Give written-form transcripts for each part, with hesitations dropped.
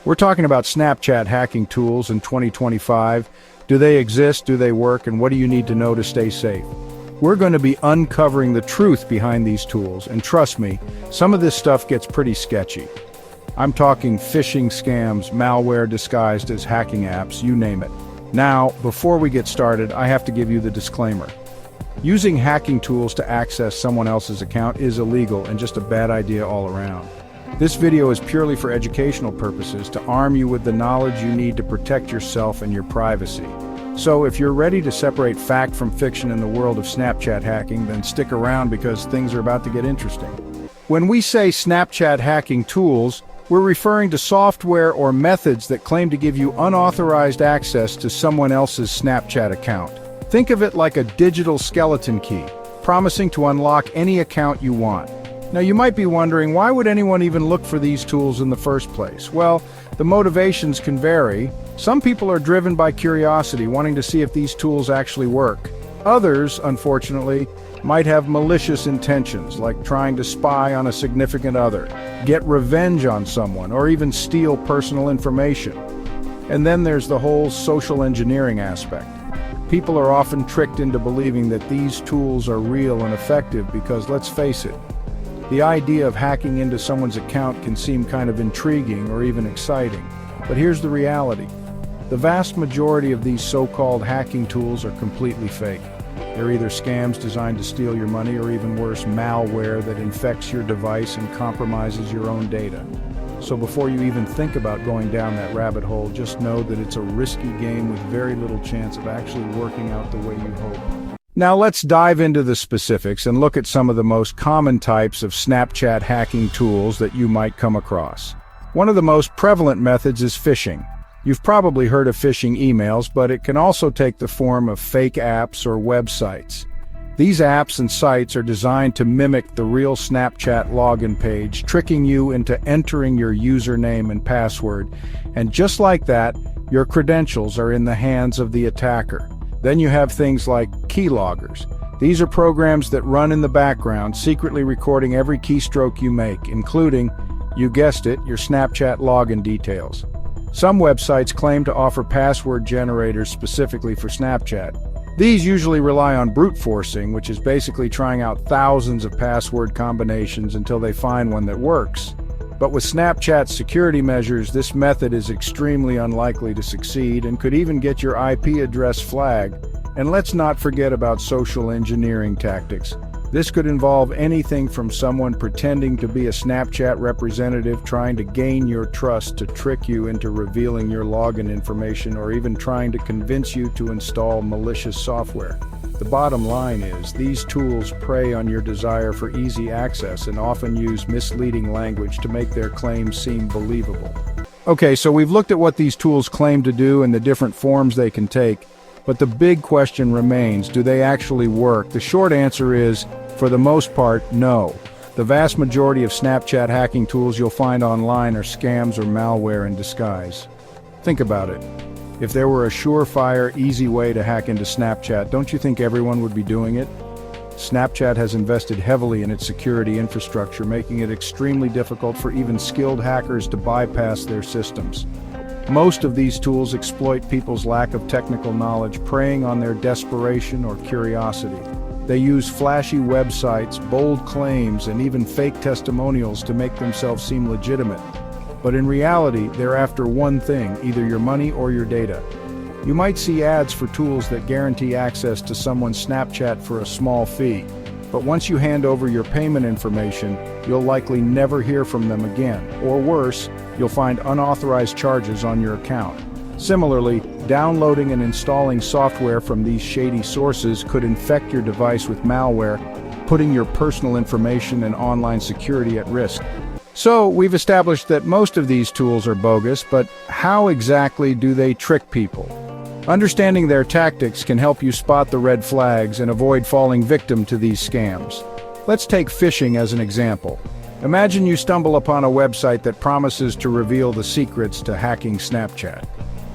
We're talking about Snapchat hacking tools in 2025. Do they exist? Do they work? And what do you need to know to stay safe? We're going to be uncovering the truth behind these tools, and trust me, some of this stuff gets pretty sketchy. I'm talking phishing scams, malware disguised as hacking apps, you name it. Now, before we get started, I have to give you the disclaimer. Using hacking tools to access someone else's account is illegal and just a bad idea all around. This video is purely for educational purposes to arm you with the knowledge you need to protect yourself and your privacy. So if you're ready to separate fact from fiction in the world of Snapchat hacking, then stick around because things are about to get interesting. When we say Snapchat hacking tools, we're referring to software or methods that claim to give you unauthorized access to someone else's Snapchat account. Think of it like a digital skeleton key, promising to unlock any account you want. Now you might be wondering, why would anyone even look for these tools in the first place? Well, the motivations can vary. Some people are driven by curiosity, wanting to see if these tools actually work. Others, unfortunately, might have malicious intentions, like trying to spy on a significant other, get revenge on someone, or even steal personal information. And then there's the whole social engineering aspect. People are often tricked into believing that these tools are real and effective because, let's face it, the idea of hacking into someone's account can seem kind of intriguing or even exciting. But here's the reality. The vast majority of these so-called hacking tools are completely fake. They're either scams designed to steal your money or, even worse, malware that infects your device and compromises your own data. So before you even think about going down that rabbit hole, just know that it's a risky game with very little chance of actually working out the way you hope. Now let's dive into the specifics and look at some of the most common types of Snapchat hacking tools that you might come across. One of the most prevalent methods is phishing. You've probably heard of phishing emails, but it can also take the form of fake apps or websites. These apps and sites are designed to mimic the real Snapchat login page, tricking you into entering your username and password. And just like that, your credentials are in the hands of the attacker. Then you have things like keyloggers. These are programs that run in the background, secretly recording every keystroke you make, including, you guessed it, your Snapchat login details. Some websites claim to offer password generators specifically for Snapchat. These usually rely on brute forcing, which is basically trying out thousands of password combinations until they find one that works. But with Snapchat's security measures, this method is extremely unlikely to succeed and could even get your IP address flagged. And let's not forget about social engineering tactics. This could involve anything from someone pretending to be a Snapchat representative trying to gain your trust to trick you into revealing your login information, or even trying to convince you to install malicious software. The bottom line is, these tools prey on your desire for easy access and often use misleading language to make their claims seem believable. Okay, so we've looked at what these tools claim to do and the different forms they can take, but the big question remains, do they actually work? The short answer is, for the most part, no. The vast majority of Snapchat hacking tools you'll find online are scams or malware in disguise. Think about it. If there were a surefire, easy way to hack into Snapchat, don't you think everyone would be doing it? Snapchat has invested heavily in its security infrastructure, making it extremely difficult for even skilled hackers to bypass their systems. Most of these tools exploit people's lack of technical knowledge, preying on their desperation or curiosity. They use flashy websites, bold claims, and even fake testimonials to make themselves seem legitimate. But in reality, they're after one thing, either your money or your data. You might see ads for tools that guarantee access to someone's Snapchat for a small fee. But once you hand over your payment information, you'll likely never hear from them again. Or worse, you'll find unauthorized charges on your account. Similarly, downloading and installing software from these shady sources could infect your device with malware, putting your personal information and online security at risk. So, we've established that most of these tools are bogus, but how exactly do they trick people? Understanding their tactics can help you spot the red flags and avoid falling victim to these scams. Let's take phishing as an example. Imagine you stumble upon a website that promises to reveal the secrets to hacking Snapchat.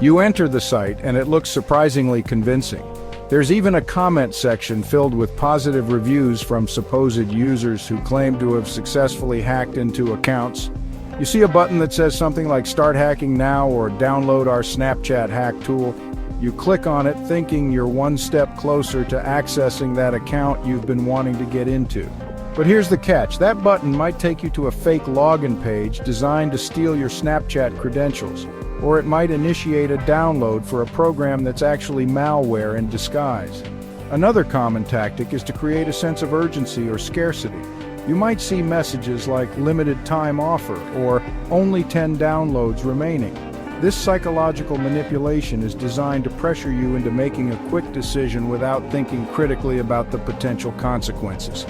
You enter the site and it looks surprisingly convincing. There's even a comment section filled with positive reviews from supposed users who claim to have successfully hacked into accounts. You see a button that says something like Start Hacking Now or Download our Snapchat hack tool. You click on it thinking you're one step closer to accessing that account you've been wanting to get into. But here's the catch. That button might take you to a fake login page designed to steal your Snapchat credentials, or it might initiate a download for a program that's actually malware in disguise. Another common tactic is to create a sense of urgency or scarcity. You might see messages like limited time offer or only 10 downloads remaining. This psychological manipulation is designed to pressure you into making a quick decision without thinking critically about the potential consequences.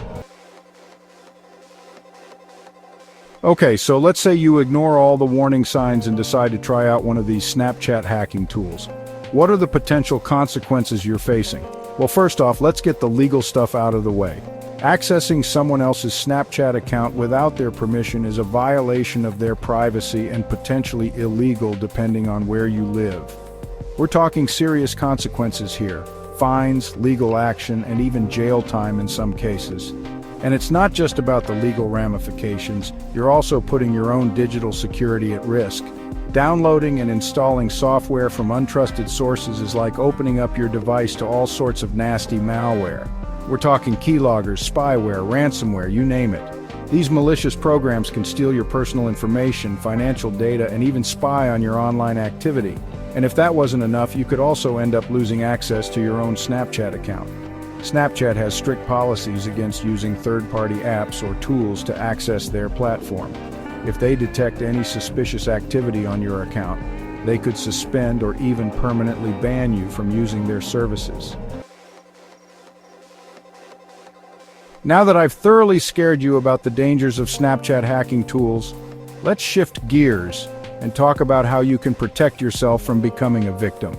Okay, so let's say you ignore all the warning signs and decide to try out one of these Snapchat hacking tools. What are the potential consequences you're facing? Well, first off, let's get the legal stuff out of the way. Accessing someone else's Snapchat account without their permission is a violation of their privacy and potentially illegal depending on where you live. We're talking serious consequences here: fines, legal action, and even jail time in some cases. And it's not just about the legal ramifications, you're also putting your own digital security at risk. Downloading and installing software from untrusted sources is like opening up your device to all sorts of nasty malware. We're talking keyloggers, spyware, ransomware, you name it. These malicious programs can steal your personal information, financial data, and even spy on your online activity. And if that wasn't enough, you could also end up losing access to your own Snapchat account. Snapchat has strict policies against using third-party apps or tools to access their platform. If they detect any suspicious activity on your account, they could suspend or even permanently ban you from using their services. Now that I've thoroughly scared you about the dangers of Snapchat hacking tools, let's shift gears and talk about how you can protect yourself from becoming a victim.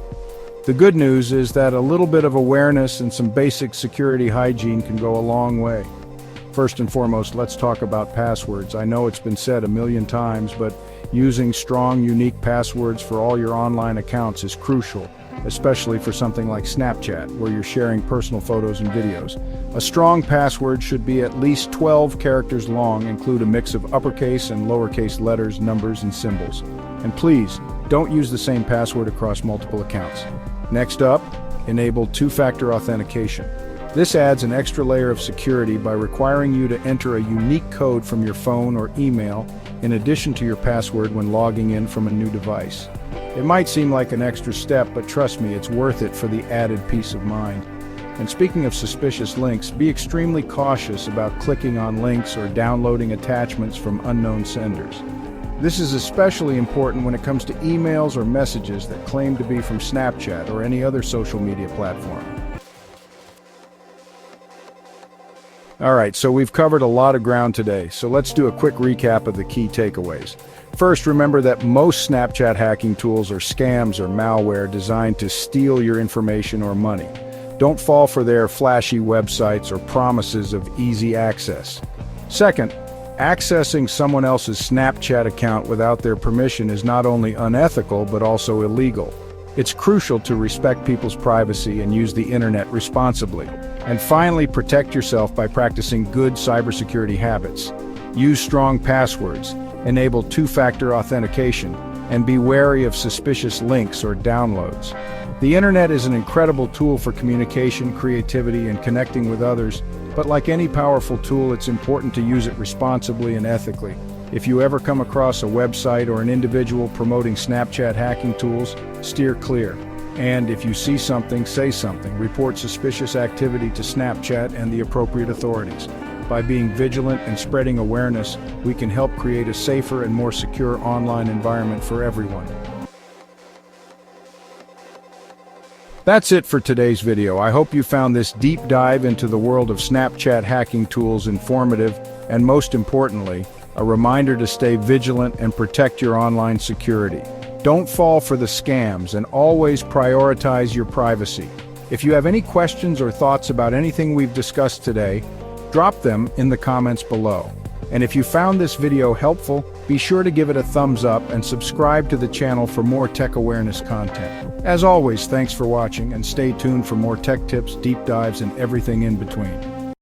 The good news is that a little bit of awareness and some basic security hygiene can go a long way. First and foremost, let's talk about passwords. I know it's been said a million times, but using strong, unique passwords for all your online accounts is crucial, especially for something like Snapchat, where you're sharing personal photos and videos. A strong password should be at least 12 characters long, include a mix of uppercase and lowercase letters, numbers, and symbols. And please, don't use the same password across multiple accounts. Next up, enable two-factor authentication. This adds an extra layer of security by requiring you to enter a unique code from your phone or email in addition to your password when logging in from a new device. It might seem like an extra step, but trust me, it's worth it for the added peace of mind. And speaking of suspicious links, be extremely cautious about clicking on links or downloading attachments from unknown senders. This is especially important when it comes to emails or messages that claim to be from Snapchat or any other social media platform. Alright, so we've covered a lot of ground today, so let's do a quick recap of the key takeaways. First, remember that most Snapchat hacking tools are scams or malware designed to steal your information or money. Don't fall for their flashy websites or promises of easy access. Second, accessing someone else's Snapchat account without their permission is not only unethical but also illegal. It's crucial to respect people's privacy and use the internet responsibly. And finally, protect yourself by practicing good cybersecurity habits. Use strong passwords, enable two-factor authentication, and be wary of suspicious links or downloads. The internet is an incredible tool for communication, creativity, and connecting with others, but like any powerful tool, it's important to use it responsibly and ethically. If you ever come across a website or an individual promoting Snapchat hacking tools, steer clear. And if you see something, say something. Report suspicious activity to Snapchat and the appropriate authorities. By being vigilant and spreading awareness, we can help create a safer and more secure online environment for everyone. That's it for today's video. I hope you found this deep dive into the world of Snapchat hacking tools informative and, most importantly, a reminder to stay vigilant and protect your online security. Don't fall for the scams and always prioritize your privacy. If you have any questions or thoughts about anything we've discussed today, drop them in the comments below. And if you found this video helpful, be sure to give it a thumbs up and subscribe to the channel for more tech awareness content. As always, thanks for watching and stay tuned for more tech tips, deep dives, and everything in between.